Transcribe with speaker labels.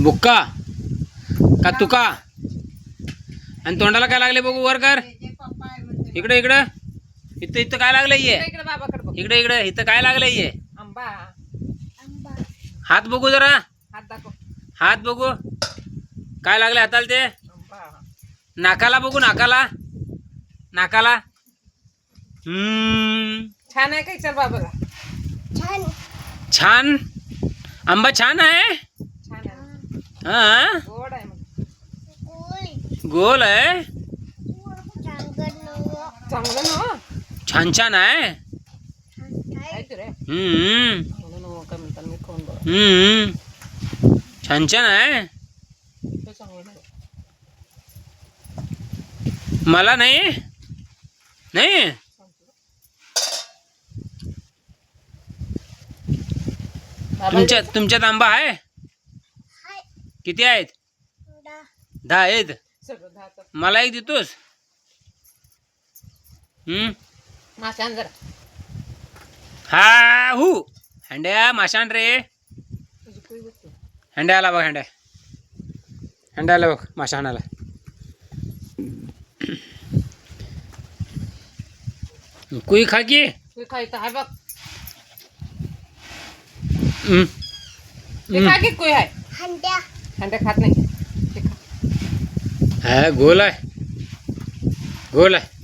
Speaker 1: बुक्का का तुका आणि तोंडाला काय लागले बघू वर कर इकडे इकडे इथं इथं काय लागलंय
Speaker 2: इकडे बाबाकडे बघ.
Speaker 1: इकडे इकडे इथं काय लागलंय
Speaker 2: आंबा
Speaker 1: हात बघू जरा
Speaker 2: हात दाखव.
Speaker 1: हात बघू काय लागले हाताला ते
Speaker 2: आंबा
Speaker 1: नाकाला बघू नाकाला नाकाला
Speaker 2: छान आहे का विचार बाबाला.
Speaker 1: छान आंबा छान आहे
Speaker 2: छान आहे
Speaker 1: हा
Speaker 2: गोड आहे मग.
Speaker 1: गोल आहे
Speaker 2: चांगलं ना
Speaker 1: छान छान आहे
Speaker 2: आहे की रे. चांगलं ना काय म्हणतात मी खाऊन बघ.
Speaker 1: छान छान आहे
Speaker 2: ते चांगलं नाही.
Speaker 1: मला नाही नाही तुमच्यात आंबा आहे किती आहेत 10 आहेत
Speaker 2: सगळं दहाचं.
Speaker 1: मला एक देतोस
Speaker 2: माशा आण जरा.
Speaker 1: हा हू हंड्या माशान रे
Speaker 2: तुझी कुई बघतो.
Speaker 1: हंड्या आला बघ हंड्या हंड्या आला बघ माशा आणायला कुई खा की
Speaker 2: कुई खायचं आहे बघ.
Speaker 1: हम्म.
Speaker 2: ते खा की कुई आहे. हंड्या खात नाही ते खा.
Speaker 1: हा गोल आहे गोल आहे